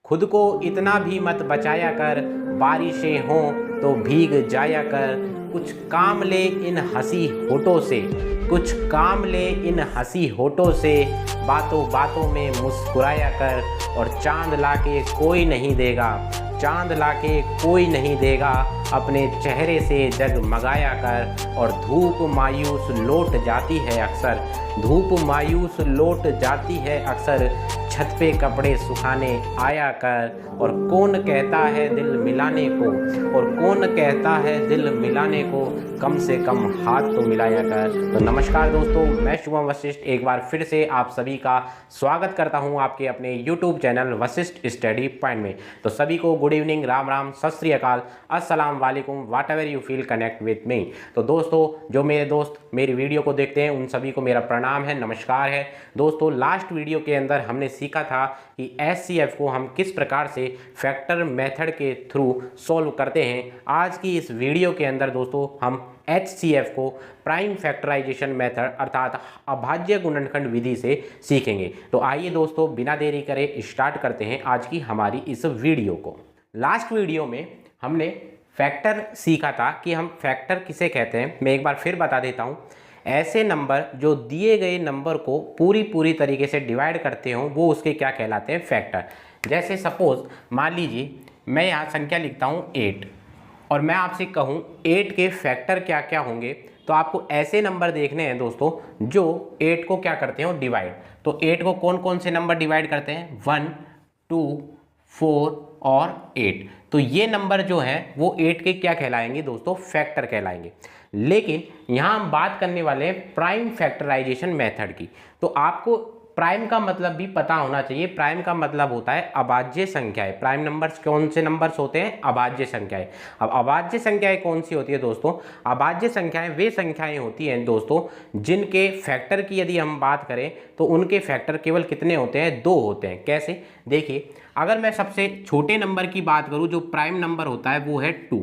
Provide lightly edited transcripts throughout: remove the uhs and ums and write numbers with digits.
खुद को इतना भी मत बचाया कर, बारिशें हों तो भीग जाया कर। कुछ काम ले इन हंसी होठों से, कुछ काम ले इन हंसी होठों से। बातों बातों में मुस्कुराया कर, और चांद लाके कोई नहीं देगा, चांद लाके कोई नहीं देगा। अपने चेहरे से जगमगाया कर, और धूप मायूस लौट जाती है अक्सर, धूप मायूस लौट जाती है अक्सर। छत पे कपड़े सुखाने आया कर, और कौन कहता है दिल मिलाने को, और कौन कहता है दिल मिलाने को। कम से कम हाथ तो मिलाया कर। तो नमस्कार दोस्तों, मैं शुभम वशिष्ठ एक बार फिर से आप सभी का स्वागत करता हूं आपके अपने YouTube channel Vashishtha study point में। तो सभी को गुड इवनिंग, राम राम, सत श्री अकाल, अस्सलाम वालेकुम, whatever you feel connect with me. तो दोस्तों, जो मेरे दोस्त मेरी वीडियो को देखते हैं उन सभी को मेरा प्रणाम है, नमस्कार है। दोस्तों, लास्ट वीडियो के अंदर हमने सीखा था कि HCF को हम किस प्रकार से फैक्टर मेथड के थ्रू सॉल्व करते हैं। आज की इस वीडियो के अंदर दोस्तों हम HCF को प्राइम फैक्टराइजेशन मेथड अर्थात अभाज्य गुणनखंड विधि से सीखेंगे। तो आइए दोस्तों, बिना देरी करे स्टार्ट करते हैं आज की हमारी इस वीडियो को। लास्ट वीडियो में हमने फैक्टर सीखा था कि हम फैक्टर किसे कहते हैं। मैं एक बार फिर बता देता हूँ। ऐसे नंबर जो दिए गए नंबर को पूरी तरीके से डिवाइड करते हों वो उसके क्या कहलाते हैं, फैक्टर। जैसे सपोज मान लीजिए मैं यहाँ संख्या लिखता हूँ 8, और मैं आपसे कहूँ 8 के फैक्टर क्या क्या होंगे, तो आपको ऐसे नंबर देखने हैं दोस्तों जो 8 को क्या करते हैं डिवाइड। तो 8 को कौन कौन से नंबर डिवाइड करते हैं, 1, 2, 4 और 8। तो ये नंबर जो हैं वो 8 के क्या कहलाएंगे दोस्तों, फैक्टर कहलाएंगे। लेकिन यहाँ हम बात करने वाले हैं प्राइम फैक्टराइजेशन मेथड की। तो आपको प्राइम का मतलब भी पता होना चाहिए। प्राइम का मतलब होता है अभाज्य संख्याएं। प्राइम नंबर्स कौन से नंबर्स होते हैं, अभाज्य संख्याएं। अब अभाज्य संख्याएं कौन सी होती है दोस्तों, अभाज्य संख्याएं वे संख्याएं होती हैं दोस्तों जिनके फैक्टर की यदि हम बात करें तो उनके फैक्टर केवल कितने होते हैं, 2 होते हैं। कैसे, देखिए अगर मैं सबसे छोटे नंबर की बात करूं जो प्राइम नंबर होता है वो है 2।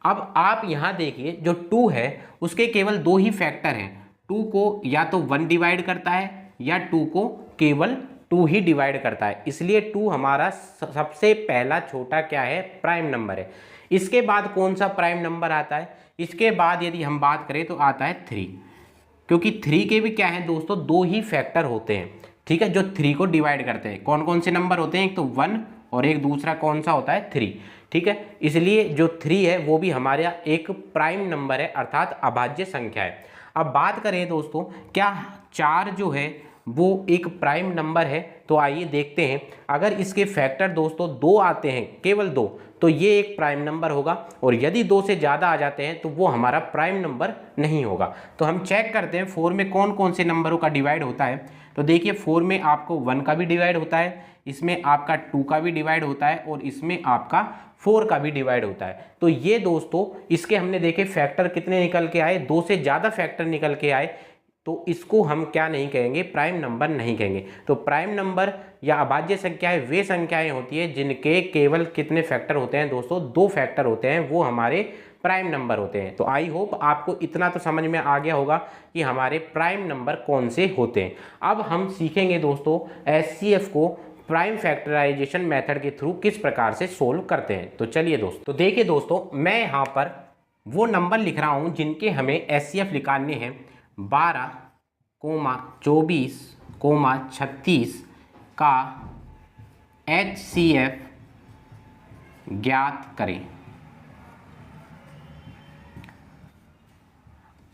अब आप यहाँ देखिए जो 2 है उसके केवल 2 ही फैक्टर हैं। 2 को या तो 1 डिवाइड करता है या 2 को केवल 2 ही डिवाइड करता है, इसलिए 2 हमारा सबसे पहला छोटा क्या है, प्राइम नंबर है। इसके बाद कौन सा प्राइम नंबर आता है, इसके बाद यदि हम बात करें तो आता है 3, क्योंकि 3 के भी क्या है दोस्तों, 2 ही फैक्टर होते हैं, ठीक है, जो 3 को डिवाइड करते हैं। कौन कौन से नंबर होते हैं, एक तो 1 और एक दूसरा कौन सा होता है, 3, ठीक है। इसलिए जो 3 है वो भी हमारा एक प्राइम नंबर है अर्थात अभाज्य संख्या है। अब बात करें दोस्तों क्या 4 जो है वो एक प्राइम नंबर है, तो आइए देखते हैं। अगर इसके फैक्टर दोस्तों 2 आते हैं, केवल 2, तो ये एक प्राइम नंबर होगा, और यदि 2 से ज़्यादा आ जाते हैं तो वो हमारा प्राइम नंबर नहीं होगा। तो हम चेक करते हैं 4 में कौन कौन से नंबरों का डिवाइड होता है। तो देखिए 4 में आपको 1 का भी डिवाइड होता है, इसमें आपका 2 का भी डिवाइड होता है, और इसमें आपका 4 का भी डिवाइड होता है। तो ये दोस्तों इसके हमने देखे फैक्टर कितने निकल के आए, 2 से ज़्यादा फैक्टर निकल के आए, तो इसको हम क्या नहीं कहेंगे, प्राइम नंबर नहीं कहेंगे। तो प्राइम नंबर या अभाज्य संख्याएं वे संख्याएं होती है जिनके केवल कितने फैक्टर होते हैं दोस्तों, 2 फैक्टर होते हैं, वो हमारे प्राइम नंबर होते हैं। तो आई होप आपको इतना तो समझ में आ गया होगा कि हमारे प्राइम नंबर कौन से होते हैं। अब हम सीखेंगे दोस्तों HCF को प्राइम फैक्टराइजेशन मेथड के थ्रू किस प्रकार से सोल्व करते हैं। तो चलिए दोस्तों, तो देखिए दोस्तों मैं यहाँ पर वो नंबर लिख रहा हूँ जिनके हमें HCF निकालने हैं। 12, 24, 36 का HCF ज्ञात करें।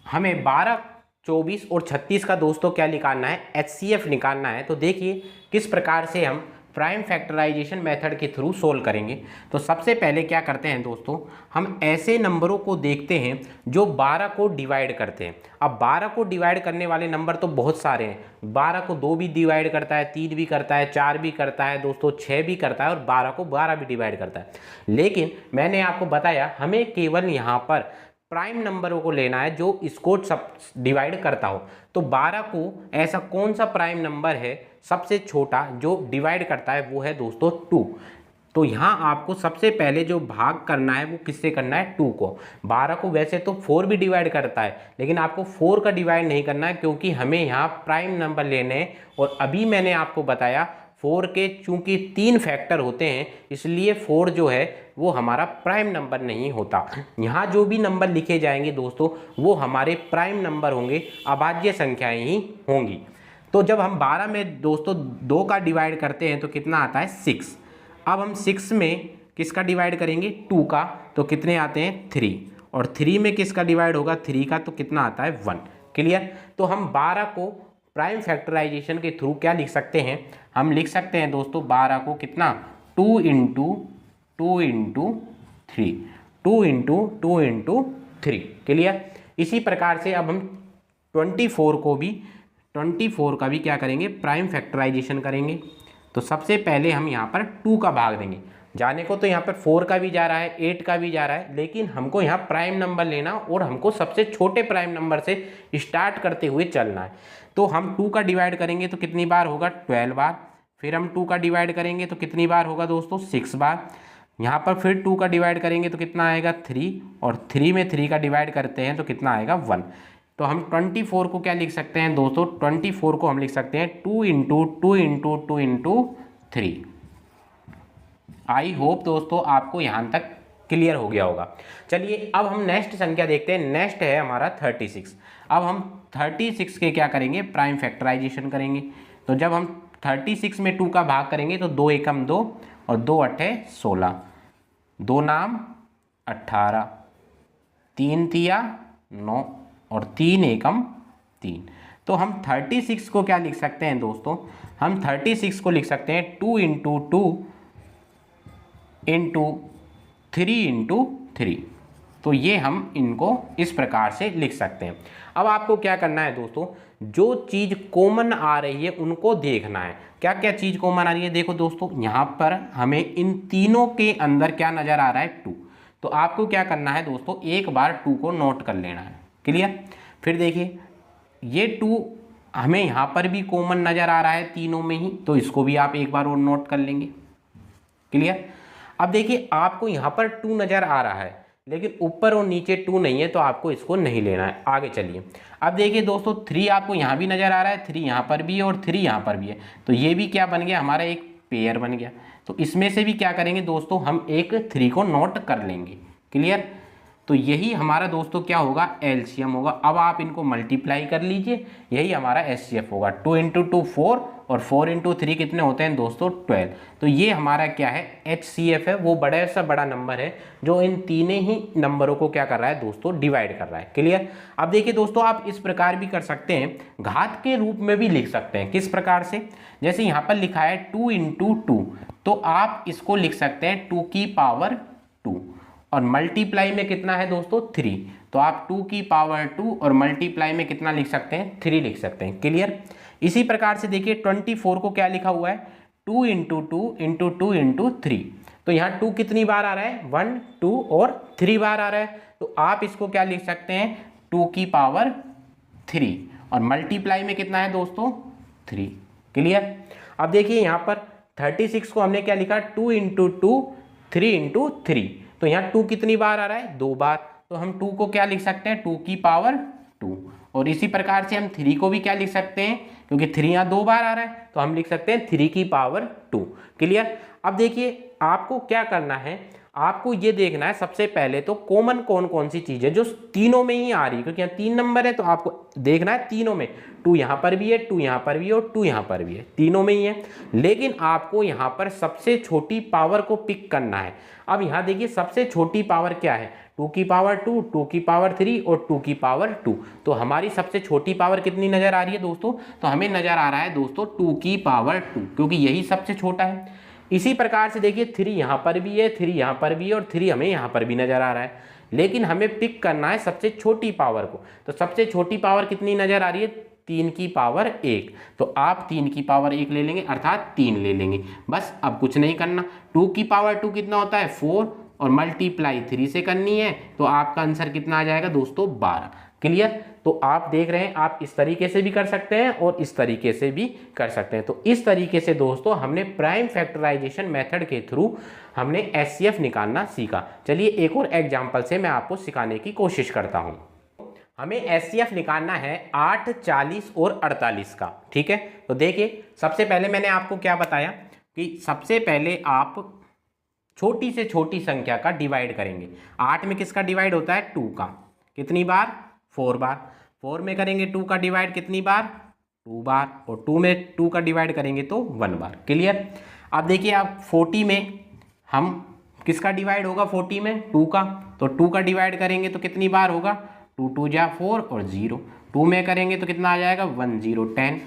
हमें 12, 24 और 36 का दोस्तों क्या निकालना है, HCF निकालना है। तो देखिए किस प्रकार से हम प्राइम फैक्टराइजेशन मेथड के थ्रू सोल्व करेंगे। तो सबसे पहले क्या करते हैं दोस्तों, हम ऐसे नंबरों को देखते हैं जो 12 को डिवाइड करते हैं। अब 12 को डिवाइड करने वाले नंबर तो बहुत सारे हैं। 12 को 2 भी डिवाइड करता है, 3 भी करता है, 4 भी करता है दोस्तों, 6 भी करता है, और 12 को 12 भी डिवाइड करता है। लेकिन मैंने आपको बताया हमें केवल यहाँ पर प्राइम नंबरों को लेना है जो इसको सब डिवाइड करता हो। तो 12 को ऐसा कौन सा प्राइम नंबर है सबसे छोटा जो डिवाइड करता है, वो है दोस्तों 2। तो यहाँ आपको सबसे पहले जो भाग करना है वो किससे करना है, 2 को। 12 को वैसे तो 4 भी डिवाइड करता है, लेकिन आपको 4 का डिवाइड नहीं करना है क्योंकि हमें यहाँ प्राइम नंबर लेने हैं। और अभी मैंने आपको बताया 4 के चूंकि 3 फैक्टर होते हैं इसलिए 4 जो है वो हमारा प्राइम नंबर नहीं होता। यहाँ जो भी नंबर लिखे जाएंगे दोस्तों वो हमारे प्राइम नंबर होंगे, अभाज्य संख्याएं ही होंगी। तो जब हम 12 में दोस्तों 2 का डिवाइड करते हैं तो कितना आता है 6। अब हम 6 में किसका डिवाइड करेंगे 2 का, तो कितने आते हैं 3, और 3 में किसका डिवाइड होगा 3 का, तो कितना आता है 1। क्लियर। तो हम 12 को प्राइम फैक्टराइजेशन के थ्रू क्या लिख सकते हैं, हम लिख सकते हैं दोस्तों 12 को कितना 2 into 2 into 3, 2 into 2 into 3। Clear. इसी प्रकार से अब हम 24 का भी क्या करेंगे प्राइम फैक्टराइजेशन करेंगे। तो सबसे पहले हम यहाँ पर 2 का भाग देंगे। जाने को तो यहाँ पर 4 का भी जा रहा है, 8 का भी जा रहा है, लेकिन हमको यहाँ प्राइम नंबर लेना और हमको सबसे छोटे प्राइम नंबर से स्टार्ट करते हुए चलना है। तो हम 2 का डिवाइड करेंगे तो कितनी बार होगा 12 बार। फिर हम 2 का डिवाइड करेंगे तो कितनी बार होगा दोस्तों 6 बार। यहाँ पर फिर 2 का डिवाइड करेंगे तो कितना आएगा 3, और 3 में 3 का डिवाइड करते हैं तो कितना आएगा 1। तो हम 24 को क्या लिख सकते हैं दोस्तों, 24 को हम लिख सकते हैं 2 into 2 into 2 into 3। I hope दोस्तों आपको यहाँ तक क्लियर हो गया होगा। चलिए अब हम नेक्स्ट संख्या देखते हैं। नेक्स्ट है हमारा 36। अब हम 36 के क्या करेंगे प्राइम फैक्टराइजेशन करेंगे। तो जब हम 36 में 2 का भाग करेंगे तो 2 एकम 2 और 2 अट्ठे 16, 2 नाम 18, 3 तिया 9 और 3 एकम 3। तो हम 36 को क्या लिख सकते हैं दोस्तों, हम 36 को लिख सकते हैं 2 इंटू 2 इंटू 3 इंटू 3। तो ये हम इनको इस प्रकार से लिख सकते हैं। अब आपको क्या करना है दोस्तों, जो चीज़ कॉमन आ रही है उनको देखना है। क्या क्या चीज़ कॉमन आ रही है, देखो दोस्तों यहाँ पर हमें इन तीनों के अंदर क्या नज़र आ रहा है 2। तो आपको क्या करना है दोस्तों, एक बार 2 को नोट कर लेना है। क्लियर। फिर देखिए ये 2 हमें यहाँ पर भी कॉमन नज़र आ रहा है तीनों में ही, तो इसको भी आप एक बार और नोट कर लेंगे। क्लियर। अब देखिए आपको यहाँ पर 2 नज़र आ रहा है लेकिन ऊपर और नीचे 2 नहीं है, तो आपको इसको नहीं लेना है। आगे चलिए। अब देखिए दोस्तों 3 आपको यहाँ भी नज़र आ रहा है, 3 यहाँ पर भी है और 3 यहाँ पर भी है, तो ये भी क्या बन गया हमारा एक पेयर बन गया। तो इसमें से भी क्या करेंगे दोस्तों, हम एक 3 को नोट कर लेंगे। क्लियर। तो यही हमारा दोस्तों क्या होगा एलसीएम होगा। अब आप इनको मल्टीप्लाई कर लीजिए, यही हमारा एचसीएफ होगा। 2 इंटू 2 4 और 4 इंटू 3 कितने होते हैं दोस्तों 12। तो ये हमारा क्या है एचसीएफ है, वो बड़ा सा बड़ा नंबर है जो इन तीनों ही नंबरों को क्या कर रहा है दोस्तों डिवाइड कर रहा है। क्लियर। अब देखिए दोस्तों आप इस प्रकार भी कर सकते हैं, घात के रूप में भी लिख सकते हैं। किस प्रकार से, जैसे यहाँ पर लिखा है 2 इंटू 2, तो आप इसको लिख सकते हैं 2 की पावर 2, और मल्टीप्लाई में कितना है दोस्तों 3, तो आप 2 की पावर 2 और मल्टीप्लाई में कितना लिख सकते हैं 3 लिख सकते हैं। क्लियर। इसी प्रकार से देखिए 24 को क्या लिखा हुआ है 2 इंटू 2 इंटू 2 इंटू 3। तो यहाँ 2 कितनी बार आ रहा है 1 2 और 3 बार आ रहा है, तो आप इसको क्या लिख सकते हैं 2 की पावर 3 और मल्टीप्लाई में कितना है दोस्तों 3। क्लियर। अब देखिए यहाँ पर 36 को हमने क्या लिखा 2 इंटू 2 3 इंटू 3। तो यहाँ 2 कितनी बार आ रहा है 2 बार, तो हम 2 को क्या लिख सकते हैं 2 की पावर 2। और इसी प्रकार से हम 3 को भी क्या लिख सकते हैं, क्योंकि 3 यहाँ 2 बार आ रहा है तो हम लिख सकते हैं 3 की पावर 2। क्लियर। अब देखिए आपको क्या करना है, आपको ये देखना है सबसे पहले तो कॉमन कौन कौन सी चीज़ है जो तीनों में ही आ रही है, क्योंकि यहाँ 3 नंबर है तो आपको देखना है तीनों में 2 यहाँ पर भी है 2 यहाँ पर भी है और 2 यहाँ पर भी है, तीनों में ही है। लेकिन आपको यहाँ पर सबसे छोटी पावर को पिक करना है। अब यहाँ देखिए सबसे छोटी पावर क्या है 2 की पावर 2, 2 की पावर 3 और 2 की पावर 2। तो हमारी सबसे छोटी पावर कितनी नज़र आ रही है दोस्तों, तो हमें नज़र आ रहा है दोस्तों 2 की पावर 2, क्योंकि यही सबसे छोटा है। इसी प्रकार से देखिए 3 यहाँ पर भी है, 3 यहाँ पर भी है और 3 हमें यहाँ पर भी नज़र आ रहा है, लेकिन हमें पिक करना है सबसे छोटी पावर को। तो सबसे छोटी पावर कितनी नज़र आ रही है 3 की पावर 1, तो आप 3 की पावर 1 ले लेंगे अर्थात 3 ले लेंगे। बस अब कुछ नहीं करना। 2 की पावर 2 कितना होता है 4 और मल्टीप्लाई 3 से करनी है, तो आपका आंसर कितना आ जाएगा दोस्तों 12। क्लियर। तो आप देख रहे हैं आप इस तरीके से भी कर सकते हैं और इस तरीके से भी कर सकते हैं। तो इस तरीके से दोस्तों हमने प्राइम फैक्टराइजेशन मेथड के थ्रू हमने एचसीएफ निकालना सीखा। चलिए एक और एग्जांपल से मैं आपको सिखाने की कोशिश करता हूं। हमें एचसीएफ निकालना है 8, 40 और 48 का। ठीक है, तो देखिए सबसे पहले मैंने आपको क्या बताया कि सबसे पहले आप छोटी से छोटी संख्या का डिवाइड करेंगे। 8 में किसका डिवाइड होता है? 2 का। कितनी बार? 4 बार। 4 में करेंगे 2 का डिवाइड कितनी बार? 2 बार। और 2 में 2 का डिवाइड करेंगे तो 1 बार। क्लियर? अब देखिए आप 40 में हम किसका डिवाइड होगा? 40 में 2 का। तो 2 का डिवाइड करेंगे तो कितनी बार होगा? 2 2 जा 4 और 0। 2 में करेंगे तो कितना आ जाएगा? 1 0 10।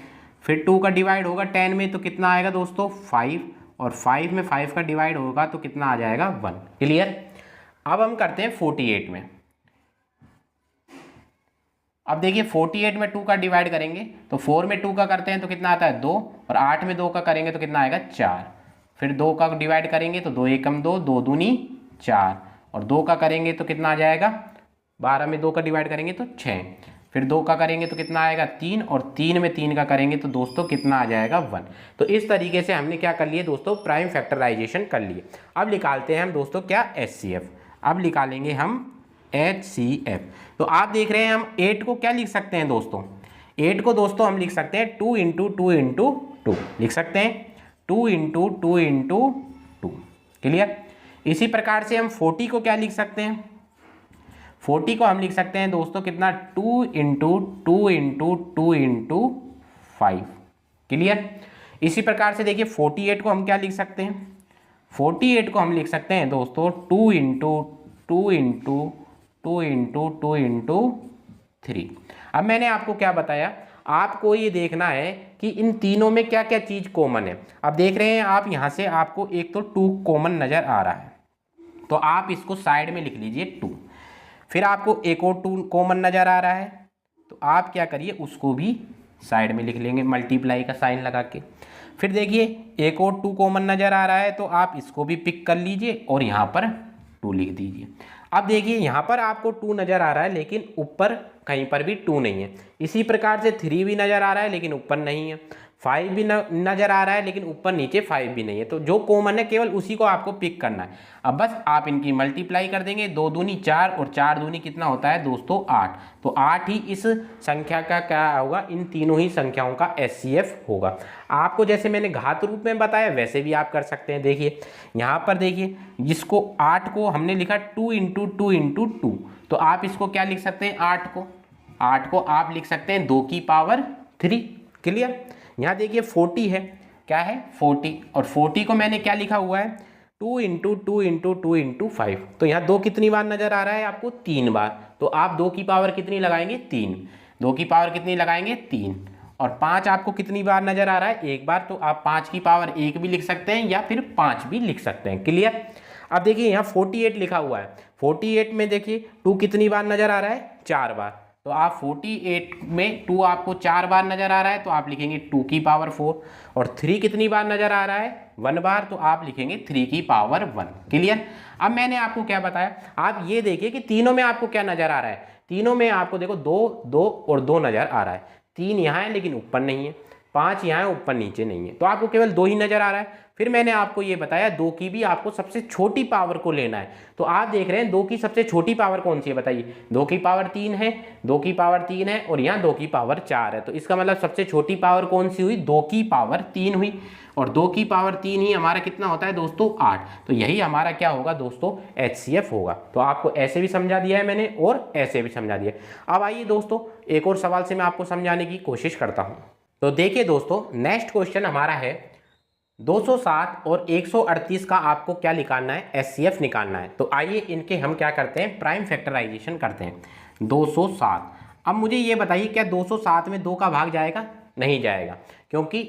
फिर 2 का डिवाइड होगा 10 में तो कितना आएगा दोस्तों? 5। और 5 में 5 का डिवाइड होगा तो कितना आ जाएगा? 1। क्लियर? अब हम करते हैं 48 में। अब देखिए 48 में 2 का डिवाइड करेंगे तो 4 में 2 का करते हैं तो कितना आता है? 2। और 8 में 2 का करेंगे तो कितना आएगा? 4। फिर 2 का डिवाइड करेंगे तो 2 एकम 2, 2 दूनी 4। और 2 का करेंगे तो कितना आ जाएगा? 12 में 2 का डिवाइड करेंगे तो 6। फिर 2 का करेंगे तो कितना आएगा? 3। और 3 में 3 का करेंगे तो दोस्तों कितना आ जाएगा? 1। तो इस तरीके से हमने क्या कर लिए दोस्तों? प्राइम फैक्टराइजेशन कर लिए। अब निकालते हैं हम दोस्तों क्या? एचसीएफ। अब निकालेंगे हम HCF। तो आप देख रहे हैं हम 8 को क्या लिख सकते हैं दोस्तों? 8 को दोस्तों हम लिख सकते हैं 2 इंटू 2 इंटू 2 लिख सकते हैं, 2 इंटू 2 इंटू 2। क्लियर? इसी प्रकार से हम 40 को क्या लिख सकते हैं? 40 को हम लिख सकते हैं दोस्तों कितना? 2 इंटू 2 इंटू 2 इंटू 5। क्लियर? इसी प्रकार से देखिए 48 को हम क्या लिख सकते हैं? 48 को हम लिख सकते हैं दोस्तों 2 इंटू 2 इंटू 2 इंटू 2 इंटू 3। अब मैंने आपको क्या बताया? आपको ये देखना है कि इन तीनों में क्या क्या चीज़ कॉमन है। अब देख रहे हैं आप यहाँ से आपको एक तो 2 कॉमन नज़र आ रहा है, तो आप इसको साइड में लिख लीजिए 2। फिर आपको एक और 2 कॉमन नज़र आ रहा है, तो आप क्या करिए उसको भी साइड में लिख लेंगे मल्टीप्लाई का साइन लगा के। फिर देखिए एक और 2 कॉमन नज़र आ रहा है, तो आप इसको भी पिक कर लीजिए और यहाँ पर 2 लिख दीजिए। अब देखिए यहाँ पर आपको 2 नज़र आ रहा है लेकिन ऊपर कहीं पर भी 2 नहीं है। इसी प्रकार से 3 भी नज़र आ रहा है लेकिन ऊपर नहीं है। 5 भी नज़र आ रहा है लेकिन ऊपर नीचे 5 भी नहीं है। तो जो कॉमन है केवल उसी को आपको पिक करना है। अब बस आप इनकी मल्टीप्लाई कर देंगे, 2 दूनी 4 और 4 दूनी कितना होता है दोस्तों? 8। तो 8 ही इस संख्या का क्या होगा? इन तीनों ही संख्याओं का एचसीएफ होगा। आपको जैसे मैंने घात रूप में बताया वैसे भी आप कर सकते हैं। देखिए यहाँ पर देखिए जिसको 8 को हमने लिखा 2 इंटू 2 इंटू 2, तो आप इसको क्या लिख सकते हैं? 8 को आप लिख सकते हैं 2 की पावर 3। क्लियर? यहाँ देखिए 40 है, क्या है? 40। और 40 को मैंने क्या लिखा हुआ है? 2 इंटू 2 इंटू 2 इंटू 5। तो यहाँ 2 कितनी बार नज़र आ रहा है आपको? 3 बार। तो आप 2 की पावर कितनी लगाएंगे? 3। 2 की पावर कितनी लगाएंगे? 3। और 5 आपको कितनी बार नज़र आ रहा है? 1 बार। तो आप 5 की पावर 1 भी लिख सकते हैं या फिर 5 भी लिख सकते हैं। क्लियर? अब देखिए यहाँ 48 लिखा हुआ है। 48 में देखिए 2 कितनी बार नज़र आ रहा है? 4 बार। तो आप 48 में 2 आपको 4 बार नज़र आ रहा है तो आप लिखेंगे 2 की पावर 4। और 3 कितनी बार नज़र आ रहा है? 1 बार। तो आप लिखेंगे 3 की पावर 1। क्लियर? अब मैंने आपको क्या बताया? आप ये देखिए कि तीनों में आपको क्या नज़र आ रहा है? तीनों में आपको देखो 2 2 और 2 नज़र आ रहा है। 3 यहाँ है लेकिन ऊपर नहीं है, 5 यहाँ है ऊपर नीचे नहीं है, तो आपको केवल 2 ही नज़र आ रहा है। फिर मैंने आपको ये बताया 2 की भी आपको सबसे छोटी पावर को लेना है। तो आप देख रहे हैं 2 की सबसे छोटी पावर कौन सी है? बताइए। 2 की पावर 3 है, 2 की पावर 3 है और यहाँ 2 की पावर 4 है। तो इसका मतलब सबसे छोटी पावर कौन सी हुई? 2 की पावर 3 हुई। और 2 की पावर 3 ही हमारा कितना होता है दोस्तों? 8। तो यही हमारा क्या होगा दोस्तों? एचसीएफ होगा। तो आपको ऐसे भी समझा दिया है मैंने और ऐसे भी समझा दिया है। अब आइए दोस्तों एक और सवाल से मैं आपको समझाने की कोशिश करता हूँ। तो देखिए दोस्तों नेक्स्ट क्वेश्चन हमारा है 207 और 138 का आपको क्या निकालना है? एचसीएफ निकालना है। तो आइए इनके हम क्या करते हैं? प्राइम फैक्टराइजेशन करते हैं। 207। अब मुझे ये बताइए क्या 207 में 2 का भाग जाएगा? नहीं जाएगा, क्योंकि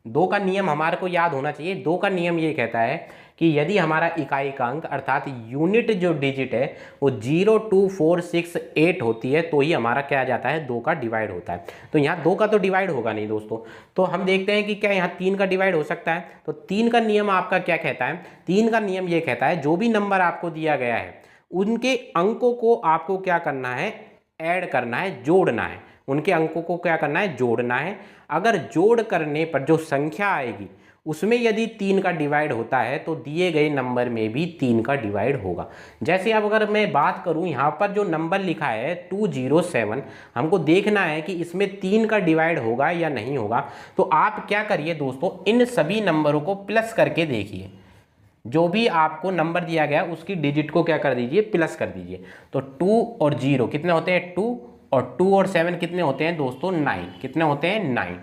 2 का नियम हमारे को याद होना चाहिए। 2 का नियम ये कहता है कि यदि हमारा इकाई का अंक अर्थात यूनिट जो डिजिट है वो 0, 2, 4, 6, 8 होती है तो ही हमारा क्या आ जाता है? 2 का डिवाइड होता है। तो यहाँ 2 का तो डिवाइड होगा नहीं दोस्तों। तो हम देखते हैं कि क्या यहाँ 3 का डिवाइड हो सकता है? तो 3 का नियम आपका क्या कहता है? 3 का नियम ये कहता है जो भी नंबर आपको दिया गया है उनके अंकों को आपको क्या करना है? ऐड करना है, जोड़ना है। उनके अंकों को क्या करना है? जोड़ना है। अगर जोड़ करने पर जो संख्या आएगी उसमें यदि 3 का डिवाइड होता है तो दिए गए नंबर में भी 3 का डिवाइड होगा। जैसे अब अगर मैं बात करूं, यहाँ पर जो नंबर लिखा है 207, हमको देखना है कि इसमें 3 का डिवाइड होगा या नहीं होगा। तो आप क्या करिए दोस्तों, इन सभी नंबरों को प्लस करके देखिए। जो भी आपको नंबर दिया गया उसकी डिजिट को क्या कर दीजिए, प्लस कर दीजिए। तो 2 और 0 कितने होते हैं 2, और 2 और 7 कितने होते हैं दोस्तों 9, कितने होते हैं 9।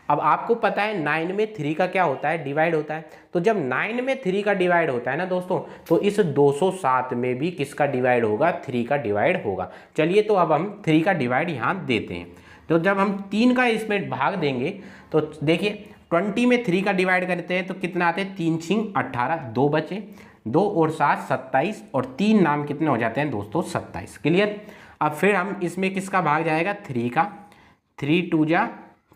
अब आपको पता है 9 में 3 का क्या होता है, डिवाइड होता है। तो जब 9 में 3 का डिवाइड होता है ना दोस्तों, तो इस 207 में भी किसका डिवाइड होगा, 3 का डिवाइड होगा। चलिए तो अब हम 3 का डिवाइड यहाँ देते हैं। तो जब हम 3 का इसमें भाग देंगे तो देखिए 20 में 3 का डिवाइड करते हैं तो कितना आते हैं, 3 6 18, 2 बचे, 2 और 7 27, और 3 नाम कितने हो जाते हैं दोस्तों 27। क्लियर। अब फिर हम इसमें किसका भाग जाएगा, 3 का, 3 2 जा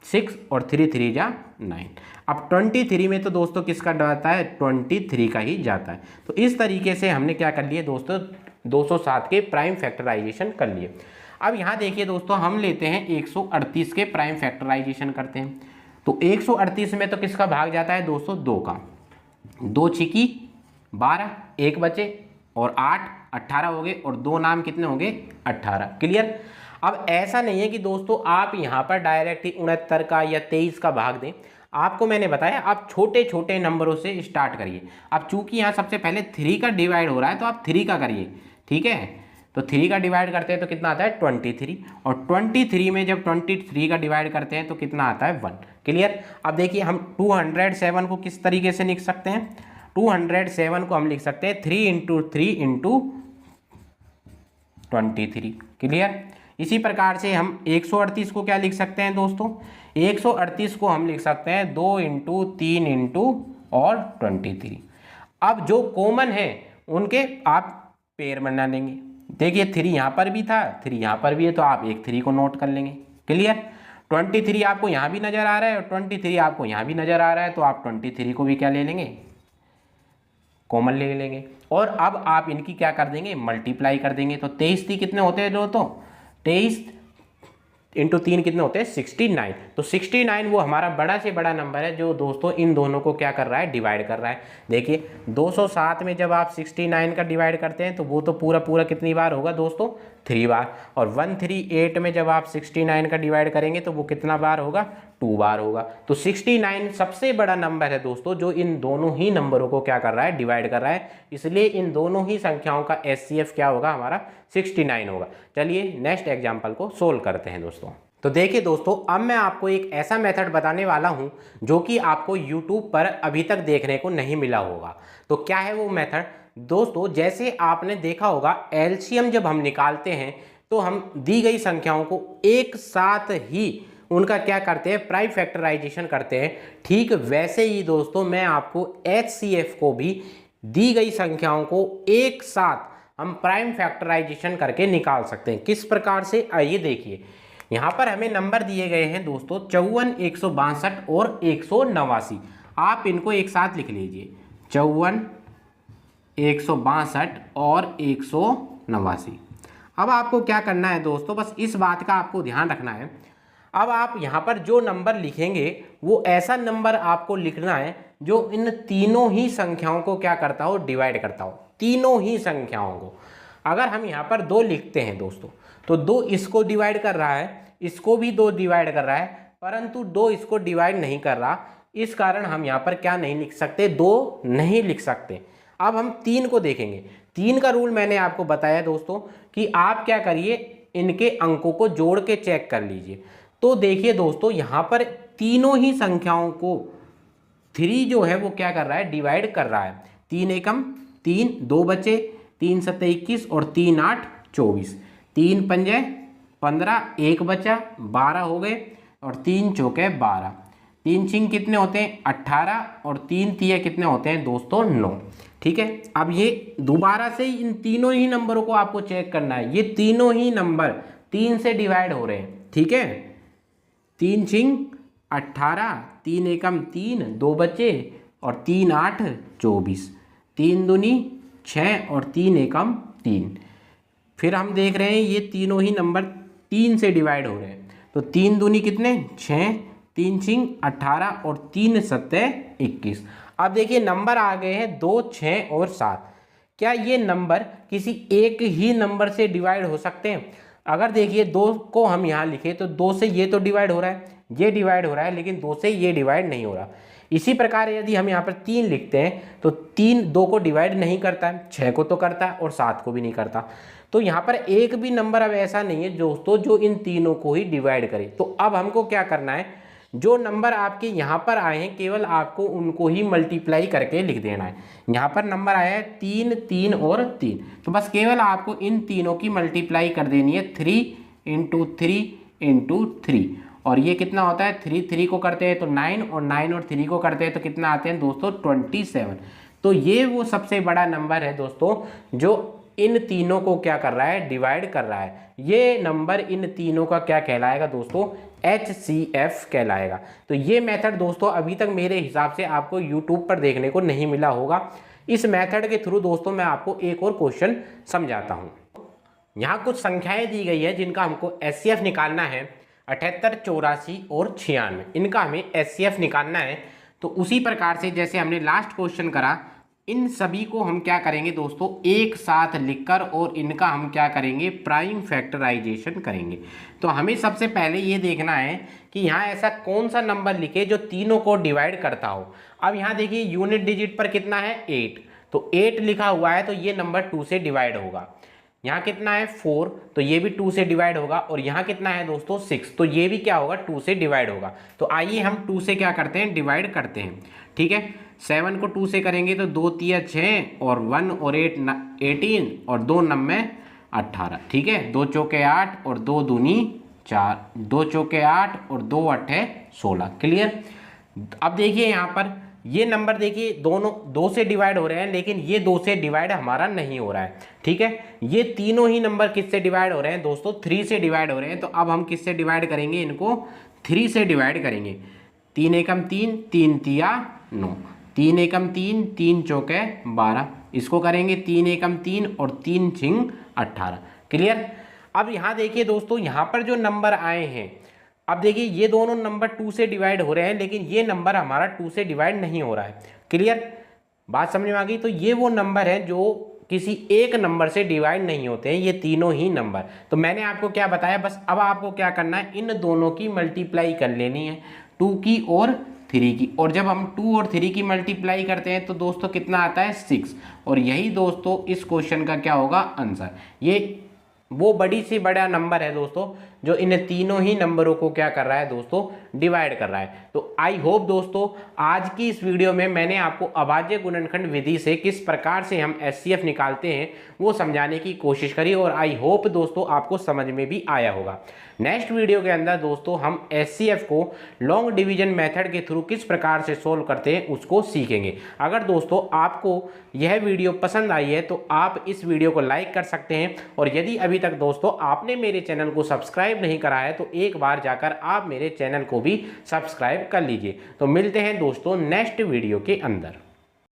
6 और 3 3 जा 9। अब 23 में तो दोस्तों किसका जाता है, 23 का ही जाता है। तो इस तरीके से हमने क्या कर लिए दोस्तों, 207 के प्राइम फैक्टराइजेशन कर लिए। अब यहाँ देखिए दोस्तों, हम लेते हैं 138 के प्राइम फैक्टराइजेशन करते हैं। तो 138 में तो किसका भाग जाता है दोस्तों, 2 का, 2 छिकी 12, 1 बचे, और 8 18 हो गए, और 2 नाम कितने हो गए 18। क्लियर। अब ऐसा नहीं है कि दोस्तों आप यहाँ पर डायरेक्ट ही 69 का या 23 का भाग दें। आपको मैंने बताया आप छोटे छोटे नंबरों से स्टार्ट करिए। अब चूंकि यहाँ सबसे पहले 3 का डिवाइड हो रहा है तो आप 3 का करिए, ठीक है। तो 3 का डिवाइड करते हैं तो कितना आता है 23, और 23 में जब 23 का डिवाइड करते हैं तो कितना आता है 1। क्लियर। अब देखिए हम 207 को किस तरीके से लिख सकते हैं, 207 को हम लिख सकते हैं 3 × 3 × 23। क्लियर। इसी प्रकार से हम 138 को क्या लिख सकते हैं दोस्तों, 138 को हम लिख सकते हैं 2 × 3 × और 23। अब जो कॉमन है उनके आप पेयर बना लेंगे। देखिए 3 यहाँ पर भी था, 3 यहाँ पर भी है, तो आप एक 3 को नोट कर लेंगे। क्लियर। 23 आपको यहाँ भी नजर आ रहा है और 23 आपको यहाँ भी नजर आ रहा है, तो आप 23 को भी क्या ले लेंगे, कॉमन ले लेंगे। और अब आप इनकी क्या कर देंगे, मल्टीप्लाई कर देंगे। तो 23 कितने होते हैं दोस्तों, 23 × 3 कितने होते हैं 69। तो 69 वो हमारा बड़ा से बड़ा नंबर है जो दोस्तों इन दोनों को क्या कर रहा है, डिवाइड कर रहा है। देखिए 207 में जब आप 69 का डिवाइड करते हैं तो वो तो पूरा पूरा कितनी बार होगा दोस्तों, 3 बार। और 138 में जब आप 69 का डिवाइड करेंगे तो वो कितना बार होगा, 2 बार होगा। तो 69 सबसे बड़ा नंबर है दोस्तों जो इन दोनों ही नंबरों को क्या कर रहा है, डिवाइड कर रहा है। इसलिए इन दोनों ही संख्याओं का HCF क्या होगा, हमारा 69 होगा। चलिए नेक्स्ट एग्जाम्पल को सोल्व करते हैं दोस्तों। तो देखिए दोस्तों, अब मैं आपको एक ऐसा मेथड बताने वाला हूं जो कि आपको YouTube पर अभी तक देखने को नहीं मिला होगा। तो क्या है वो मेथड दोस्तों, जैसे आपने देखा होगा LCM जब हम निकालते हैं तो हम दी गई संख्याओं को एक साथ ही उनका क्या करते हैं, प्राइम फैक्टराइजेशन करते हैं। ठीक वैसे ही दोस्तों मैं आपको HCF को भी दी गई संख्याओं को एक साथ हम प्राइम फैक्टराइजेशन करके निकाल सकते हैं। किस प्रकार से, आइए देखिए। यहाँ पर हमें नंबर दिए गए हैं दोस्तों 54, 162 और 189। आप इनको एक साथ लिख लीजिए, 54, 162 और 189। अब आपको क्या करना है दोस्तों, बस इस बात का आपको ध्यान रखना है। अब आप यहाँ पर जो नंबर लिखेंगे वो ऐसा नंबर आपको लिखना है जो इन तीनों ही संख्याओं को क्या करता हो, डिवाइड करता हो, तीनों ही संख्याओं को। अगर हम यहाँ पर 2 लिखते हैं दोस्तों तो 2 इसको डिवाइड कर रहा है, इसको भी 2 डिवाइड कर रहा है, परंतु 2 इसको डिवाइड नहीं कर रहा। इस कारण हम यहाँ पर क्या नहीं लिख सकते, 2 नहीं लिख सकते। अब हम 3 को देखेंगे। 3 का रूल मैंने आपको बताया दोस्तों कि आप क्या करिए, इनके अंकों को जोड़ के चेक कर लीजिए। तो देखिए दोस्तों यहाँ पर तीनों ही संख्याओं को 3 जो है वो क्या कर रहा है, डिवाइड कर रहा है। 3 एकम 3, 2 बचे, 3 7 21 और 3 8 24, 3 पंजे 15, 1 बचा, 12 हो गए, और 3 चौके 12, 3 छिंग कितने होते हैं 18, और 3 तिये कितने होते हैं दोस्तों 9। ठीक है। अब ये दोबारा से इन तीनों ही नंबरों को आपको चेक करना है। ये तीनों ही नंबर 3 से डिवाइड हो रहे हैं। ठीक है, 3 छिंग 18, 3 एकम 3, 2 बचे, और 3 8 24, 3 दूनी 6 और 3 एकम 3। फिर हम देख रहे हैं ये तीनों ही नंबर 3 से डिवाइड हो रहे हैं। तो 3 दूनी कितने 6, 3 छिंग 18 और 3 सत्ते 21। अब देखिए नंबर आ गए हैं 2, 6 और 7। क्या ये नंबर किसी एक ही नंबर से डिवाइड हो सकते हैं? अगर देखिए 2 को हम यहाँ लिखे तो 2 से ये तो डिवाइड हो रहा है, ये डिवाइड हो रहा है, लेकिन 2 से ये डिवाइड नहीं हो रहा। इसी प्रकार यदि हम यहाँ पर 3 लिखते हैं तो 3 2 को डिवाइड नहीं करता है, 6 को तो करता है और 7 को भी नहीं करता। तो यहाँ पर एक भी नंबर अब ऐसा नहीं है दोस्तों जो इन तीनों को ही डिवाइड करे। तो अब हमको क्या करना है, जो नंबर आपके यहाँ पर आए हैं केवल आपको उनको ही मल्टीप्लाई करके लिख देना है। यहाँ पर नंबर आया है 3, 3 और 3, तो बस केवल आपको इन तीनों की मल्टीप्लाई कर देनी है 3 × 3 × 3। और ये कितना होता है, 3 3 को करते हैं तो 9 और 9 और 3 को करते हैं तो कितना आते हैं दोस्तों 27। तो ये वो सबसे बड़ा नंबर है दोस्तों जो इन तीनों को क्या कर रहा है, डिवाइड कर रहा है। ये नंबर इन तीनों का क्या कहलाएगा दोस्तों, HCF कहलाएगा। तो ये मेथड दोस्तों अभी तक मेरे हिसाब से आपको YouTube पर देखने को नहीं मिला होगा। इस मेथड के थ्रू दोस्तों मैं आपको एक और क्वेश्चन समझाता हूँ। यहाँ कुछ संख्याएं दी गई है जिनका हमको HCF निकालना है, 78, 84 और 96, इनका हमें HCF निकालना है। तो उसी प्रकार से जैसे हमने लास्ट क्वेश्चन करा, इन सभी को हम क्या करेंगे दोस्तों एक साथ लिखकर और इनका हम क्या करेंगे, प्राइम फैक्टराइजेशन करेंगे। तो हमें सबसे पहले ये देखना है कि यहाँ ऐसा कौन सा नंबर लिखे जो तीनों को डिवाइड करता हो। अब यहाँ देखिए यूनिट डिजिट पर कितना है 8, तो 8 लिखा हुआ है तो ये नंबर 2 से डिवाइड होगा। यहाँ कितना है 4, तो ये भी 2 से डिवाइड होगा। और यहाँ कितना है दोस्तों 6, तो ये भी क्या होगा 2 से डिवाइड होगा। तो आइए हम 2 से क्या करते हैं, डिवाइड करते हैं। ठीक है, 7 को 2 से करेंगे तो 2 3 6 और 1 और 8 18 और 2 9 18। ठीक है, 2 चौके 8 और 2 दूनी 4, 2 चौके 8 और 2 8 16। क्लियर। अब देखिए यहाँ पर ये नंबर देखिए दोनों 2 से डिवाइड हो रहे हैं, लेकिन ये 2 से डिवाइड हमारा नहीं हो रहा है। ठीक है, ये तीनों ही नंबर किससे डिवाइड हो रहे हैं दोस्तों, 3 से डिवाइड हो रहे हैं। तो अब हम किससे डिवाइड करेंगे, इनको 3 से डिवाइड करेंगे। 3 एकम 3, 3 तिया 9, 3 एकम 3, 3 चौके 12, इसको करेंगे 3 एकम 3 और 3 छिंग 18। क्लियर। अब यहाँ देखिए दोस्तों यहाँ पर जो नंबर आए हैं, अब देखिए ये दोनों नंबर 2 से डिवाइड हो रहे हैं, लेकिन ये नंबर हमारा 2 से डिवाइड नहीं हो रहा है। क्लियर, बात समझ में आ गई। तो ये वो नंबर है जो किसी एक नंबर से डिवाइड नहीं होते हैं, ये तीनों ही नंबर। तो मैंने आपको क्या बताया, बस अब आपको क्या करना है, इन दोनों की मल्टीप्लाई कर लेनी है, 2 की और 3 की। और जब हम 2 और 3 की मल्टीप्लाई करते हैं तो दोस्तों कितना आता है 6। और यही दोस्तों इस क्वेश्चन का क्या होगा आंसर। ये वो बड़ी सी बड़ा नंबर है दोस्तों जो इन तीनों ही नंबरों को क्या कर रहा है दोस्तों, डिवाइड कर रहा है। तो आई होप दोस्तों आज की इस वीडियो में मैंने आपको अभाज्य गुणनखंड विधि से किस प्रकार से हम HCF निकालते हैं वो समझाने की कोशिश करी, और आई होप दोस्तों आपको समझ में भी आया होगा। नेक्स्ट वीडियो के अंदर दोस्तों हम HCF को लॉन्ग डिवीजन मेथड के थ्रू किस प्रकार से सोल्व करते हैं उसको सीखेंगे। अगर दोस्तों आपको यह वीडियो पसंद आई है तो आप इस वीडियो को लाइक कर सकते हैं, और यदि अभी तक दोस्तों आपने मेरे चैनल को सब्सक्राइब नहीं करा है तो एक बार जाकर आप मेरे चैनल को भी सब्सक्राइब कर लीजिए। तो मिलते हैं दोस्तों नेक्स्ट वीडियो के अंदर।